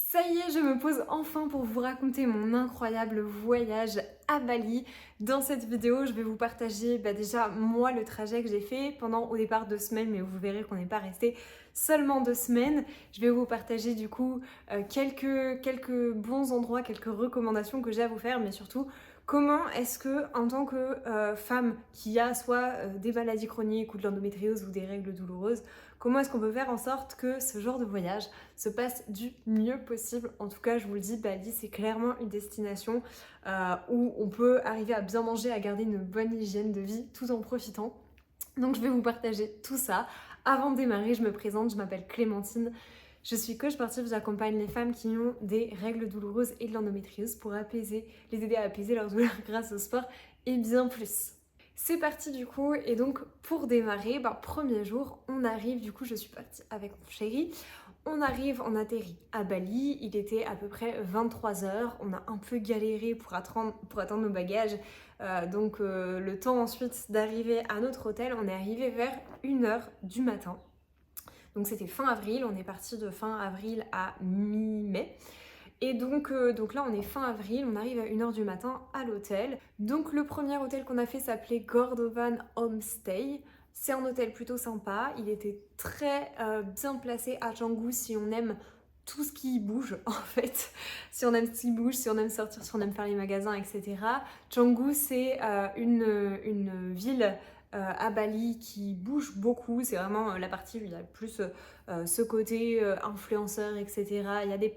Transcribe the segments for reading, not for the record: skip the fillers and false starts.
Ça y est, je me pose enfin pour vous raconter mon incroyable voyage à Bali. Dans cette vidéo, je vais vous partager déjà moi le trajet que j'ai fait pendant au départ 2 semaines, mais vous verrez qu'on n'est pas resté seulement 2 semaines. Je vais vous partager du coup quelques bons endroits, quelques recommandations que j'ai à vous faire, mais surtout comment est-ce que en tant que femme qui a soit des maladies chroniques ou de l'endométriose ou des règles douloureuses, comment est-ce qu'on peut faire en sorte que ce genre de voyage se passe du mieux possible. En tout cas, je vous le dis, Bali, c'est clairement une destination où on peut arriver à bien manger, à garder une bonne hygiène de vie tout en profitant. Donc je vais vous partager tout ça. Avant de démarrer, je me présente, je m'appelle Clémentine. Je suis coach sportive, j'accompagne les femmes qui ont des règles douloureuses et de l'endométriose pour les aider à apaiser leurs douleurs grâce au sport et bien plus. C'est parti du coup, et donc pour démarrer, premier jour, on arrive, du coup je suis partie avec mon chéri. On atterrit à Bali, il était à peu près 23 h. On a un peu galéré pour attendre nos bagages. Le temps ensuite d'arriver à notre hôtel, on est arrivé vers 1 h du matin. Donc c'était fin avril, on est parti de fin avril à mi-mai. Et donc là on est fin avril, on arrive à 1 h du matin à l'hôtel. Donc le premier hôtel qu'on a fait s'appelait Gordovan Homestay. C'est un hôtel plutôt sympa, il était très bien placé à Canggu si on aime tout ce qui bouge en fait. Si on aime ce qui bouge, si on aime sortir, si on aime faire les magasins, etc. Canggu c'est une ville à Bali qui bouge beaucoup, c'est vraiment la partie où il y a plus ce côté influenceur, etc. Il y a des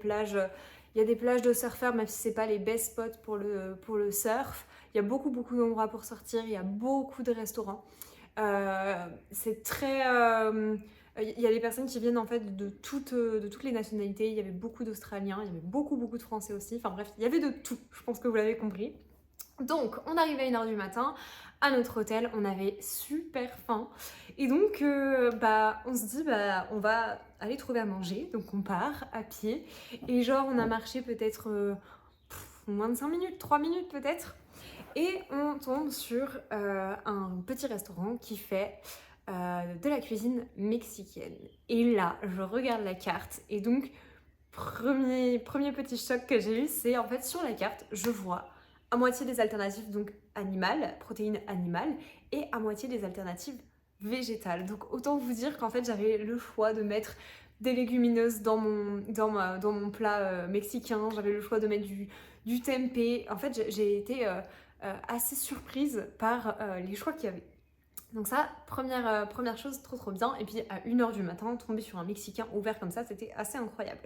plages de surfeurs, même si c'est pas les best spots pour le surf. Il y a beaucoup d'endroits pour sortir, il y a beaucoup de restaurants. C'est très... il y a des personnes qui viennent en fait de toutes les nationalités. Il y avait beaucoup d'Australiens, il y avait beaucoup de Français aussi. Enfin bref, il y avait de tout, je pense que vous l'avez compris. Donc, on arrive à 1 h du matin à notre hôtel, on avait super faim. Et donc, on se dit, on va aller trouver à manger. Donc, on part à pied. Et genre, on a marché peut-être moins de 5 minutes, 3 minutes peut-être. Et on tombe sur un petit restaurant qui fait de la cuisine mexicaine. Et là, je regarde la carte. Et donc, premier petit choc que j'ai eu, c'est en fait sur la carte, je vois à moitié des alternatives donc animales, protéines animales, et à moitié des alternatives végétales. Donc autant vous dire qu'en fait j'avais le choix de mettre des légumineuses dans mon plat mexicain, j'avais le choix de mettre du tempeh. En fait j'ai été assez surprise par les choix qu'il y avait. Donc ça, première chose, trop bien. Et puis à 1 h du matin, tomber sur un Mexicain ouvert comme ça, c'était assez incroyable.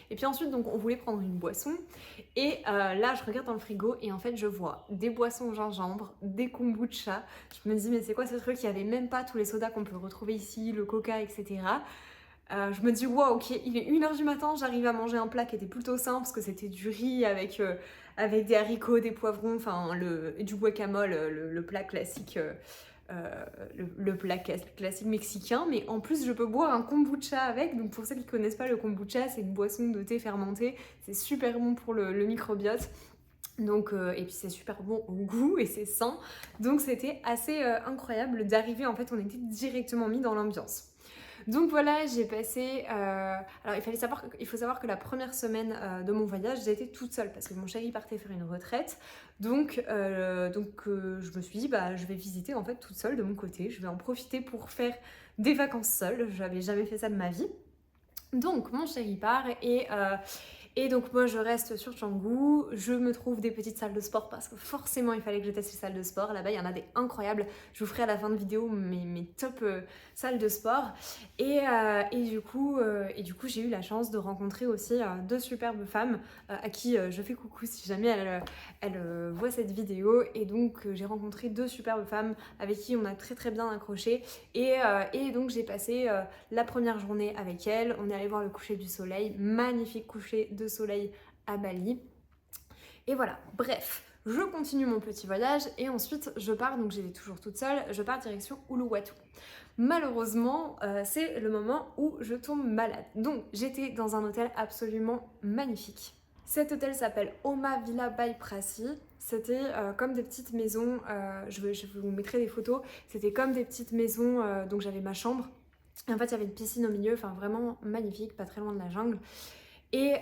Et puis ensuite, donc on voulait prendre une boisson. Et là, je regarde dans le frigo et en fait, je vois des boissons au gingembre, des kombucha. Je me dis, mais c'est quoi ce truc? Il n'y avait même pas tous les sodas qu'on peut retrouver ici, le coca, etc. Je me dis, wow, ok, il est 1 h du matin, j'arrive à manger un plat qui était plutôt simple parce que c'était du riz avec des haricots, des poivrons, et du guacamole, le plat classique. Euh, le plat classique mexicain, mais en plus je peux boire un kombucha avec. Donc pour ceux qui connaissent pas, le kombucha c'est une boisson de thé fermenté, c'est super bon pour le microbiote. Donc, et puis c'est super bon au goût et c'est sain. Donc c'était assez incroyable d'arriver, en fait on était directement mis dans l'ambiance. Donc voilà, j'ai passé... Alors il faut savoir que la première semaine de mon voyage, j'ai été toute seule parce que mon chéri partait faire une retraite. Donc je me suis dit, je vais visiter en fait toute seule de mon côté. Je vais en profiter pour faire des vacances seule. J'avais jamais fait ça de ma vie. Donc mon chéri part et donc moi je reste sur Canggu, je me trouve des petites salles de sport parce que forcément il fallait que je teste les salles de sport. Là-bas il y en a des incroyables, je vous ferai à la fin de vidéo mes top salles de sport. Et du coup j'ai eu la chance de rencontrer aussi 2 superbes femmes à qui je fais coucou si jamais elles voient cette vidéo. Et donc j'ai rencontré 2 superbes femmes avec qui on a très bien accroché. Et donc j'ai passé la première journée avec elles, on est allé voir le coucher du soleil, magnifique coucher de soleil à Bali. Et voilà, bref, je continue mon petit voyage et ensuite je pars, donc j'étais toujours toute seule, je pars direction Uluwatu. Malheureusement, c'est le moment où je tombe malade. Donc j'étais dans un hôtel absolument magnifique. Cet hôtel s'appelle Oma Villa by Prasi. C'était comme des petites maisons, je vous mettrai des photos, c'était comme des petites maisons, donc j'avais ma chambre. Et en fait, il y avait une piscine au milieu, enfin vraiment magnifique, pas très loin de la jungle. Et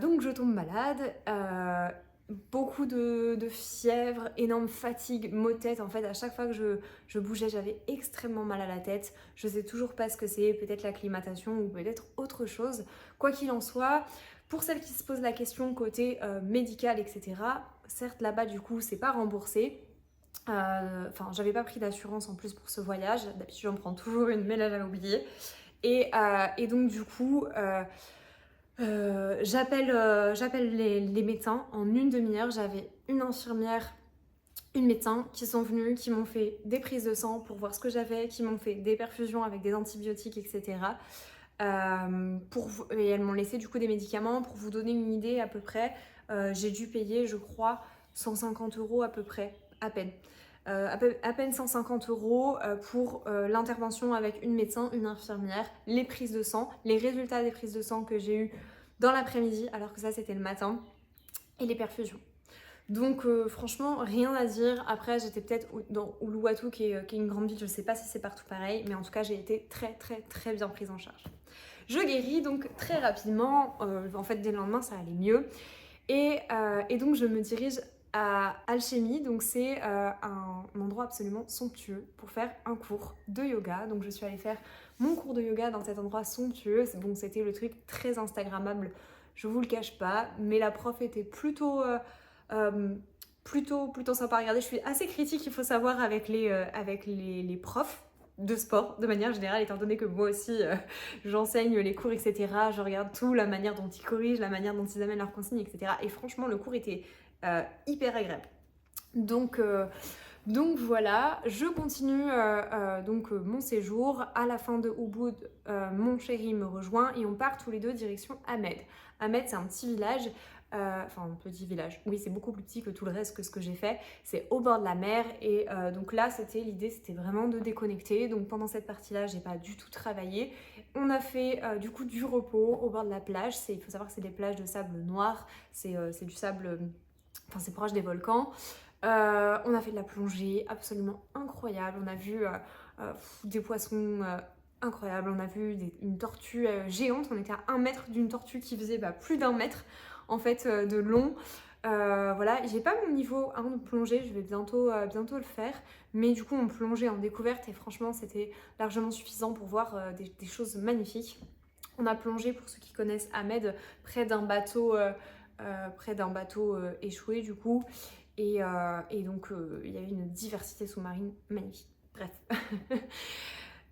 donc je tombe malade, beaucoup de fièvre, énorme fatigue, maux de tête. En fait, à chaque fois que je bougeais, j'avais extrêmement mal à la tête. Je sais toujours pas ce que c'est, peut-être l'acclimatation ou peut-être autre chose. Quoi qu'il en soit, pour celles qui se posent la question côté médical, etc., certes là-bas du coup c'est pas remboursé. Enfin, j'avais pas pris d'assurance en plus pour ce voyage. D'habitude j'en prends toujours une, mais là j'avais oublié. Et donc du coup, j'appelle les médecins en une demi-heure. J'avais une infirmière, une médecin qui sont venus, qui m'ont fait des prises de sang pour voir ce que j'avais, qui m'ont fait des perfusions avec des antibiotiques, etc. Et elles m'ont laissé du coup des médicaments. Pour vous donner une idée à peu près, j'ai dû payer, je crois, 150 € à peu près, à peine. À peine 150 € pour l'intervention avec une médecin, une infirmière, les prises de sang, les résultats des prises de sang que j'ai eu dans l'après-midi, alors que ça c'était le matin, et les perfusions. Donc franchement, rien à dire. Après, j'étais peut-être dans Uluwatu qui est une grande ville, je sais pas si c'est partout pareil, mais en tout cas, j'ai été très bien prise en charge. Je guéris donc très rapidement, en fait dès le lendemain ça allait mieux. Et donc je me dirige à Alchemy, donc c'est un endroit absolument somptueux pour faire un cours de yoga. Donc je suis allée faire mon cours de yoga dans cet endroit somptueux. Bon, c'était le truc très instagrammable, je vous le cache pas, mais la prof était plutôt sympa à regarder. Je suis assez critique, il faut savoir, avec les profs de sport de manière générale, étant donné que moi aussi j'enseigne les cours, etc. Je regarde tout, la manière dont ils corrigent, la manière dont ils amènent leurs consignes, etc. Et franchement, le cours était hyper agréable. Donc voilà, je continue mon séjour. À la fin de Ubud, mon chéri me rejoint et on part tous les deux direction Ahmed. Ahmed, c'est un petit village. Enfin, un petit village. Oui, c'est beaucoup plus petit que tout le reste que ce que j'ai fait. C'est au bord de la mer et donc là, l'idée, c'était vraiment de déconnecter. Donc pendant cette partie-là, j'ai pas du tout travaillé. On a fait du coup du repos au bord de la plage. Il faut savoir que c'est des plages de sable noir. C'est du sable, enfin c'est proche des volcans. On a fait de la plongée absolument incroyable. On a vu des poissons incroyables. On a vu une tortue géante. On était à 1 mètre d'une tortue qui faisait plus d'1 mètre en fait de long. Voilà, j'ai pas mon niveau 1 de plongée, je vais bientôt le faire, mais du coup on plongeait en découverte et franchement c'était largement suffisant pour voir des choses magnifiques. On a plongé, pour ceux qui connaissent Ahmed, près d'un bateau échoué du coup, et donc il y avait une diversité sous-marine magnifique. Bref.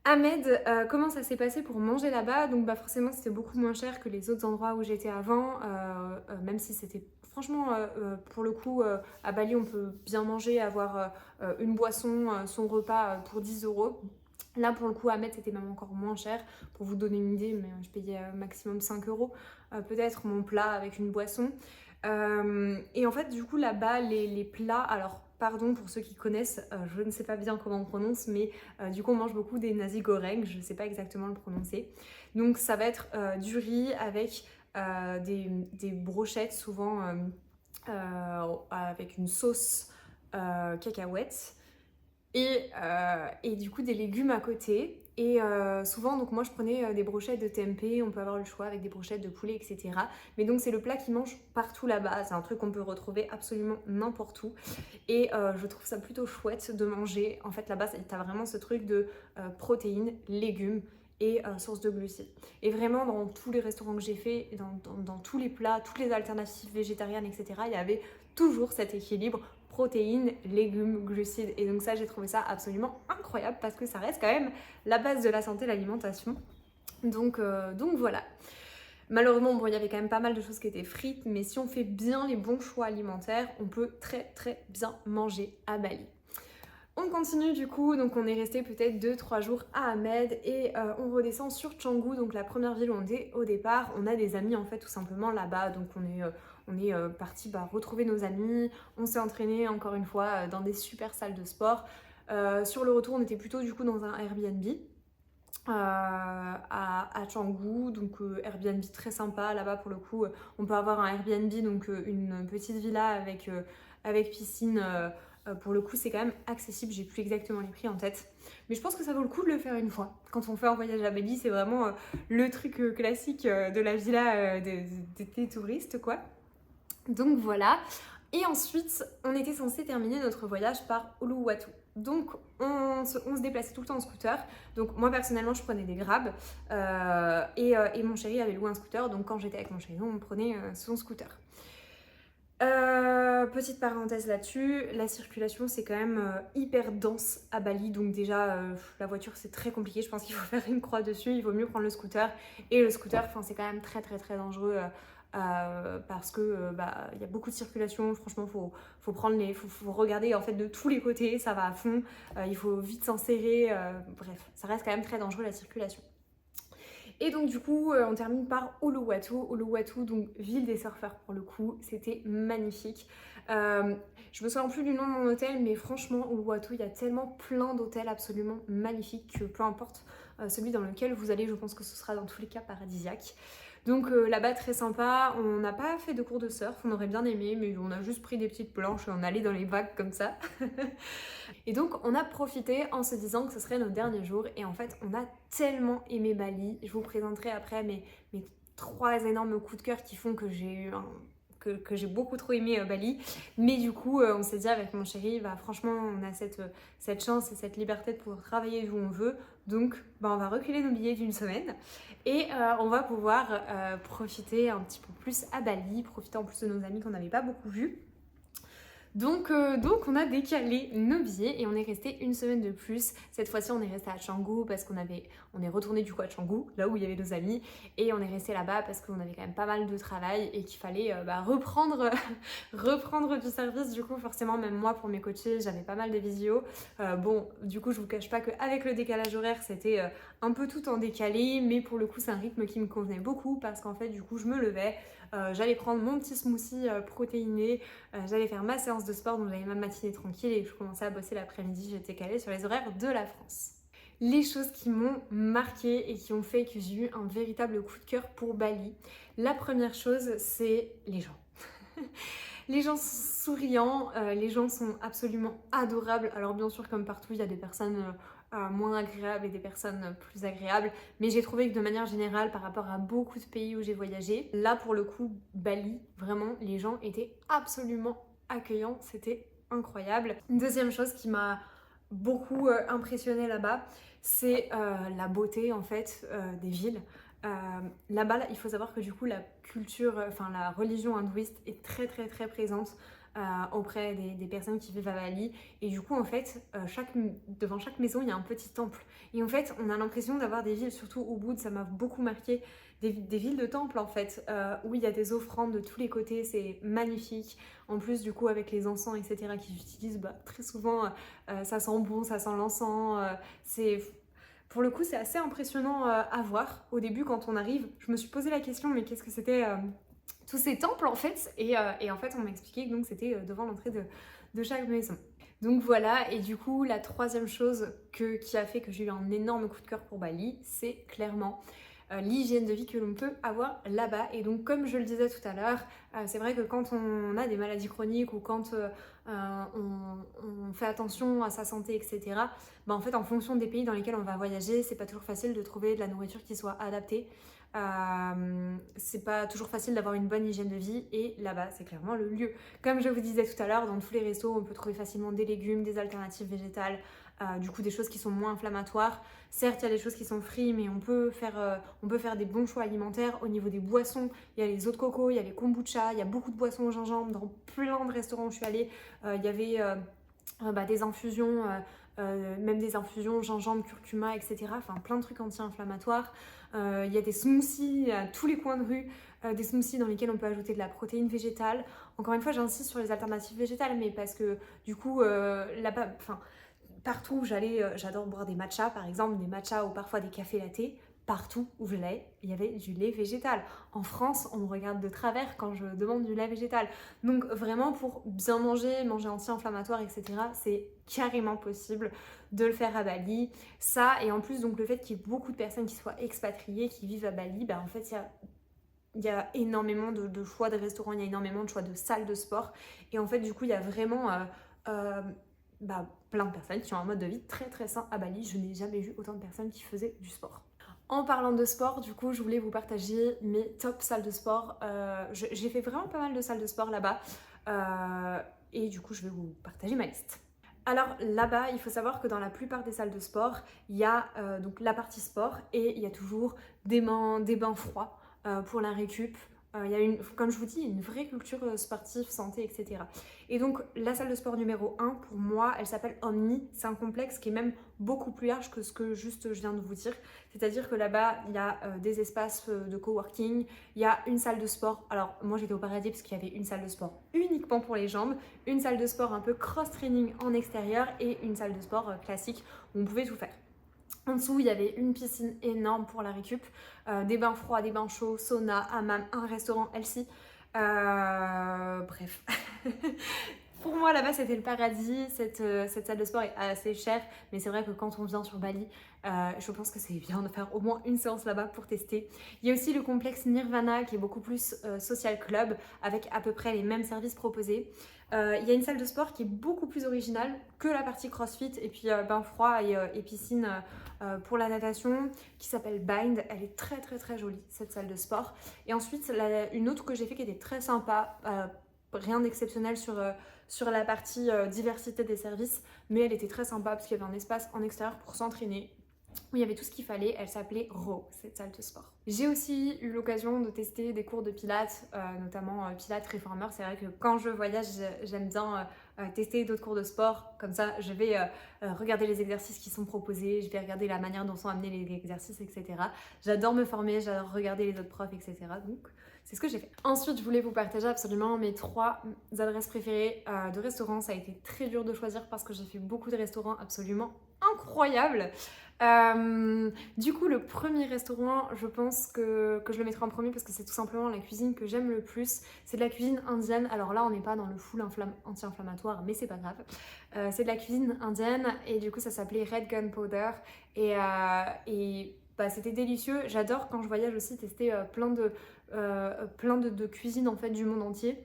Ahmed, comment ça s'est passé pour manger là-bas? Donc forcément c'était beaucoup moins cher que les autres endroits où j'étais avant, même si c'était franchement pour le coup à Bali on peut bien manger, avoir une boisson, son repas pour 10 €. Là pour le coup Ahmed c'était même encore moins cher. Pour vous donner une idée, mais je payais maximum 5 € peut-être mon plat avec une boisson. Et en fait du coup là-bas les plats, alors pardon pour ceux qui connaissent, je ne sais pas bien comment on prononce, mais du coup on mange beaucoup des nasi goreng, je ne sais pas exactement le prononcer. Donc ça va être du riz avec des brochettes, souvent avec une sauce cacahuète, et du coup des légumes à côté. Et souvent donc moi je prenais des brochettes de tempeh, on peut avoir le choix avec des brochettes de poulet, etc. Mais donc c'est le plat qu'ils mangent partout là-bas, c'est un truc qu'on peut retrouver absolument n'importe où. Et je trouve ça plutôt chouette de manger. En fait là-bas t'as vraiment ce truc de protéines, légumes et source de glucides. Et vraiment dans tous les restaurants que j'ai fait, dans tous les plats, toutes les alternatives végétariennes, etc. il y avait toujours cet équilibre protéines, légumes, glucides. Et donc ça, j'ai trouvé ça absolument incroyable parce que ça reste quand même la base de la santé, l'alimentation. Donc voilà. Malheureusement, bon, il y avait quand même pas mal de choses qui étaient frites, mais si on fait bien les bons choix alimentaires, on peut très bien manger à Bali. On continue du coup, donc on est resté peut-être 2-3 jours à Ahmed et on redescend sur Canggu, donc la première ville où on est au départ. On a des amis en fait tout simplement là-bas, donc on est parti retrouver nos amis. On s'est entraîné encore une fois dans des super salles de sport. Sur le retour, on était plutôt du coup dans un Airbnb à Canggu, donc Airbnb très sympa là-bas pour le coup. On peut avoir un Airbnb, donc une petite villa avec piscine Pour le coup, c'est quand même accessible, j'ai plus exactement les prix en tête. Mais je pense que ça vaut le coup de le faire une fois. Quand on fait un voyage à Bali, c'est vraiment le truc classique de la villa des touristes, quoi. Donc voilà. Et ensuite, on était censé terminer notre voyage par Uluwatu. Donc on se déplaçait tout le temps en scooter. Donc moi personnellement, je prenais des grabs et mon chéri avait loué un scooter. Donc quand j'étais avec mon chéri, on prenait son scooter. Petite parenthèse là-dessus, la circulation c'est quand même hyper dense à Bali, donc déjà la voiture c'est très compliqué, je pense qu'il faut faire une croix dessus, il vaut mieux prendre le scooter. Et le scooter, c'est quand même très très très dangereux parce que y a beaucoup de circulation, franchement faut prendre faut regarder en fait de tous les côtés, ça va à fond, il faut vite s'insérer, bref, ça reste quand même très dangereux la circulation. Et donc du coup, on termine par Uluwatu. Uluwatu, donc ville des surfeurs pour le coup, c'était magnifique. Je me souviens plus du nom de mon hôtel, mais franchement, Uluwatu, il y a tellement plein d'hôtels absolument magnifiques que peu importe celui dans lequel vous allez, je pense que ce sera dans tous les cas paradisiaque. Donc là-bas, très sympa. On n'a pas fait de cours de surf, on aurait bien aimé, mais on a juste pris des petites planches et on allait dans les vagues comme ça. Et donc on a profité en se disant que ce serait nos derniers jours. Et en fait, on a tellement aimé Bali. Je vous présenterai après mes 3 énormes coups de cœur qui font que j'ai eu que j'ai beaucoup trop aimé Bali. Mais du coup, on s'est dit avec mon chéri, franchement, on a cette chance et cette liberté de pouvoir travailler d'où on veut. Donc, on va reculer nos billets d'une semaine et on va pouvoir profiter un petit peu plus à Bali, profiter en plus de nos amis qu'on n'avait pas beaucoup vus. Donc on a décalé nos billets et on est resté une semaine de plus. Cette fois-ci on est resté à Canggu parce qu'on est retourné du coup à Canggu, là où il y avait nos amis, et on est resté là-bas parce qu'on avait quand même pas mal de travail et qu'il fallait reprendre du service. Du coup forcément même moi pour mes coachés j'avais pas mal de visios. Du coup je vous cache pas qu'avec le décalage horaire c'était un peu tout en décalé, mais pour le coup c'est un rythme qui me convenait beaucoup parce qu'en fait du coup je me levais, j'allais prendre mon petit smoothie protéiné, j'allais faire ma séance de sport, donc j'avais ma matinée tranquille et je commençais à bosser l'après-midi, j'étais calée sur les horaires de la France. Les choses qui m'ont marquée et qui ont fait que j'ai eu un véritable coup de cœur pour Bali, la première chose c'est les gens. Les gens sont souriants, les gens sont absolument adorables. Alors bien sûr comme partout il y a des personnes moins agréables et des personnes plus agréables, mais j'ai trouvé que de manière générale par rapport à beaucoup de pays où j'ai voyagé, là pour le coup Bali, vraiment les gens étaient absolument accueillants, c'était incroyable. Une deuxième chose qui m'a beaucoup impressionnée là-bas, c'est la beauté en fait des villes. Là-bas, il faut savoir que du coup la culture, la religion hindouiste est très très très présente auprès des personnes qui vivent à Bali, et du coup en fait devant chaque maison il y a un petit temple, et en fait on a l'impression d'avoir des villes, surtout au Ubud, ça m'a beaucoup marqué, des villes de temples en fait, où il y a des offrandes de tous les côtés, c'est magnifique. En plus du coup avec les encens etc qu'ils utilisent, très souvent ça sent bon, ça sent l'encens, pour le coup, c'est assez impressionnant à voir. Au début, quand on arrive, je me suis posé la question, mais qu'est-ce que c'était tous ces temples en fait, et en fait, on m'a expliqué que donc c'était devant l'entrée de chaque maison. Donc voilà, et du coup, la troisième chose qui a fait que j'ai eu un énorme coup de cœur pour Bali, c'est clairement l'hygiène de vie que l'on peut avoir là-bas. Et donc comme je le disais tout à l'heure, c'est vrai que quand on a des maladies chroniques ou quand on fait attention à sa santé, etc., en fait en fonction des pays dans lesquels on va voyager, c'est pas toujours facile de trouver de la nourriture qui soit adaptée. C'est pas toujours facile d'avoir une bonne hygiène de vie, et là-bas c'est clairement le lieu. Comme je vous disais tout à l'heure, dans tous les restos on peut trouver facilement des légumes, des alternatives végétales, du coup des choses qui sont moins inflammatoires. Certes il y a des choses qui sont free, mais on peut faire des bons choix alimentaires. Au niveau des boissons, il y a les eaux de coco, il y a les kombucha, il y a beaucoup de boissons au gingembre. Dans plein de restaurants où je suis allée, il y avait des infusions, même des infusions gingembre, curcuma, etc. Enfin plein de trucs anti-inflammatoires. Il y a des smoothies à tous les coins de rue, des smoothies dans lesquels on peut ajouter de la protéine végétale. Encore une fois, j'insiste sur les alternatives végétales, mais parce que du coup, là-bas, partout où j'allais, j'adore boire des matchas par exemple, des matchas ou parfois des cafés latte. Partout où je l'ai, il y avait du lait végétal. En France, on me regarde de travers quand je demande du lait végétal. Donc vraiment pour bien manger anti-inflammatoire, etc., c'est carrément possible de le faire à Bali. Ça, et en plus donc le fait qu'il y ait beaucoup de personnes qui soient expatriées, qui vivent à Bali, en fait il y a énormément de choix de restaurants, il y a énormément de choix de salles de sport. Et en fait du coup il y a vraiment plein de personnes qui ont un mode de vie très très sain à Bali. Je n'ai jamais vu autant de personnes qui faisaient du sport. En parlant de sport, du coup, je voulais vous partager mes top salles de sport. J'ai fait vraiment pas mal de salles de sport là-bas. Et du coup, je vais vous partager ma liste. Alors là-bas, il faut savoir que dans la plupart des salles de sport, il y a donc la partie sport et il y a toujours des bains froids pour la récup. Il y a comme je vous dis, une vraie culture sportive, santé, etc. Et donc la salle de sport numéro 1, pour moi, elle s'appelle Omni. C'est un complexe qui est même beaucoup plus large que ce que juste je viens de vous dire. C'est-à-dire que là-bas, il y a des espaces de coworking, il y a une salle de sport. Alors moi j'étais au paradis parce qu'il y avait une salle de sport uniquement pour les jambes, une salle de sport un peu cross-training en extérieur et une salle de sport classique où on pouvait tout faire. En dessous, il y avait une piscine énorme pour la récup, des bains froids, des bains chauds, sauna, hammam, un restaurant LC. Bref. Pour moi, là-bas, c'était le paradis. Cette salle de sport est assez chère, mais c'est vrai que quand on vient sur Bali, je pense que c'est bien de faire au moins une séance là-bas pour tester. Il y a aussi le complexe Nirvana qui est beaucoup plus social club, avec à peu près les mêmes services proposés. Il y a une salle de sport qui est beaucoup plus originale que la partie CrossFit et puis bain froid et piscine pour la natation qui s'appelle Bind. Elle est très très très jolie cette salle de sport. Et ensuite une autre que j'ai fait qui était très sympa, rien d'exceptionnel sur la partie diversité des services, mais elle était très sympa parce qu'il y avait un espace en extérieur pour s'entraîner où il y avait tout ce qu'il fallait. Elle s'appelait Raw, cette salle de sport. J'ai aussi eu l'occasion de tester des cours de pilates, notamment pilates reformer. C'est vrai que quand je voyage, j'aime bien tester d'autres cours de sport. Comme ça, je vais regarder les exercices qui sont proposés, je vais regarder la manière dont sont amenés les exercices, etc. J'adore me former, j'adore regarder les autres profs, etc. Donc, c'est ce que j'ai fait. Ensuite, je voulais vous partager absolument mes 3 adresses préférées de restaurants. Ça a été très dur de choisir parce que j'ai fait beaucoup de restaurants absolument incroyables. Du coup, le premier restaurant, je pense que je le mettrai en premier parce que c'est tout simplement la cuisine que j'aime le plus. C'est de la cuisine indienne. Alors là, on n'est pas dans le full anti-inflammatoire, mais c'est pas grave. C'est de la cuisine indienne et du coup, ça s'appelait Red Gunpowder. Et c'était délicieux. J'adore quand je voyage aussi tester plein de cuisines en fait du monde entier.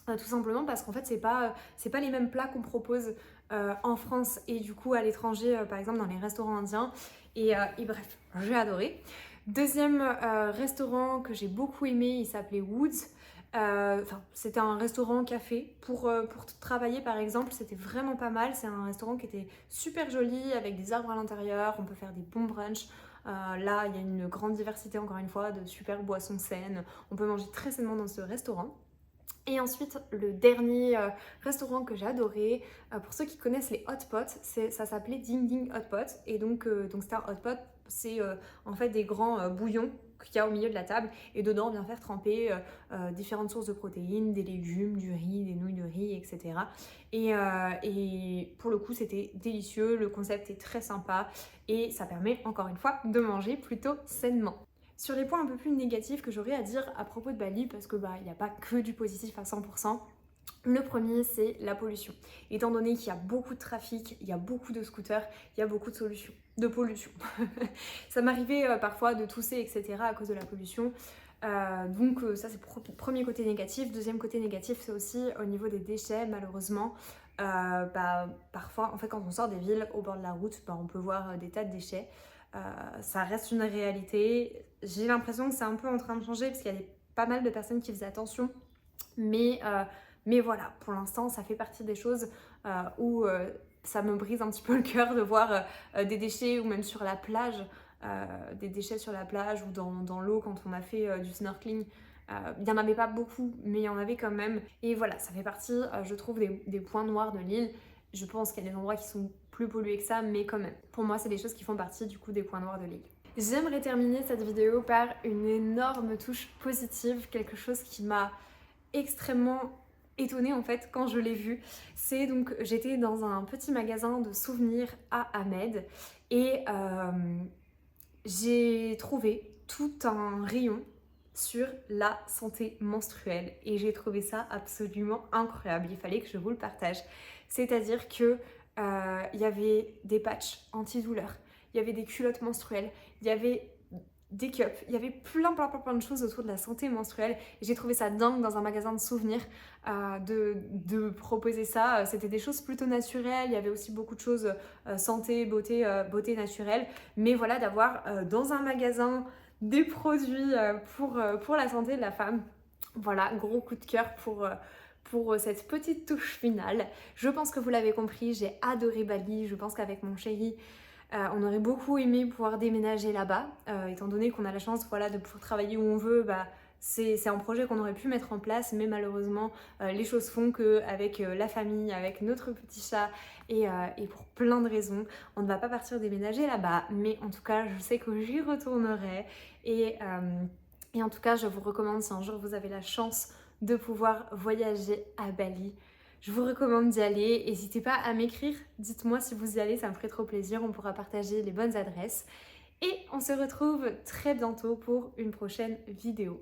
Tout simplement parce qu'en fait c'est pas les mêmes plats qu'on propose en France et du coup à l'étranger, par exemple dans les restaurants indiens. Et bref, j'ai adoré. Deuxième restaurant que j'ai beaucoup aimé, il s'appelait Woods. C'était un restaurant café pour travailler par exemple, c'était vraiment pas mal. C'est un restaurant qui était super joli avec des arbres à l'intérieur, on peut faire des bons brunchs. Là, il y a une grande diversité encore une fois de super boissons saines. On peut manger très sainement dans ce restaurant. Et ensuite, le dernier restaurant que j'ai adoré, pour ceux qui connaissent les hot pots, ça s'appelait Ding Ding Hot Pot. Et donc c'était un hot pot, c'est en fait des grands bouillons qu'il y a au milieu de la table. Et dedans, on vient faire tremper différentes sources de protéines, des légumes, du riz, des nouilles de riz, etc. Et pour le coup, c'était délicieux, le concept est très sympa et ça permet encore une fois de manger plutôt sainement. Sur les points un peu plus négatifs que j'aurais à dire à propos de Bali, parce que il n'y a pas que du positif à 100%, le premier c'est la pollution. Étant donné qu'il y a beaucoup de trafic, il y a beaucoup de scooters, il y a beaucoup de pollution. Ça m'arrivait parfois de tousser, etc. à cause de la pollution. Donc ça c'est le premier côté négatif. Deuxième côté négatif, c'est aussi au niveau des déchets, malheureusement. Parfois, en fait, quand on sort des villes au bord de la route, on peut voir des tas de déchets. Ça reste une réalité. J'ai l'impression que c'est un peu en train de changer parce qu'il y a pas mal de personnes qui faisaient attention. Mais voilà, pour l'instant, ça fait partie des choses où ça me brise un petit peu le cœur de voir des déchets ou même sur la plage, des déchets sur la plage ou dans l'eau quand on a fait du snorkeling. Il n'y en avait pas beaucoup, mais il y en avait quand même. Et voilà, ça fait partie, je trouve, des points noirs de l'île. Je pense qu'il y a des endroits qui sont plus pollués que ça, mais quand même. Pour moi, c'est des choses qui font partie du coup des points noirs de l'île. J'aimerais terminer cette vidéo par une énorme touche positive, quelque chose qui m'a extrêmement étonnée en fait quand je l'ai vu. C'est donc, j'étais dans un petit magasin de souvenirs à Ahmed et j'ai trouvé tout un rayon sur la santé menstruelle et j'ai trouvé ça absolument incroyable. Il fallait que je vous le partage. C'est-à-dire que il y avait des patchs antidouleurs, il y avait des culottes menstruelles, il y avait des cups, il y avait plein de choses autour de la santé menstruelle et j'ai trouvé ça dingue dans un magasin de souvenirs de proposer ça. C'était des choses plutôt naturelles, il y avait aussi beaucoup de choses santé, beauté naturelle, mais voilà, d'avoir dans un magasin des produits pour la santé de la femme. Voilà, gros coup de cœur pour cette petite touche finale. Je pense que vous l'avez compris, j'ai adoré Bali. Je pense qu'avec mon chéri, on aurait beaucoup aimé pouvoir déménager là-bas. Étant donné qu'on a la chance voilà, de pouvoir travailler où on veut, c'est un projet qu'on aurait pu mettre en place, mais malheureusement, les choses font qu'avec la famille, avec notre petit chat et pour plein de raisons, on ne va pas partir déménager là-bas. Mais en tout cas, je sais que j'y retournerai et en tout cas, je vous recommande, si un jour vous avez la chance de pouvoir voyager à Bali, je vous recommande d'y aller. N'hésitez pas à m'écrire, dites-moi si vous y allez, ça me ferait trop plaisir, on pourra partager les bonnes adresses. Et on se retrouve très bientôt pour une prochaine vidéo.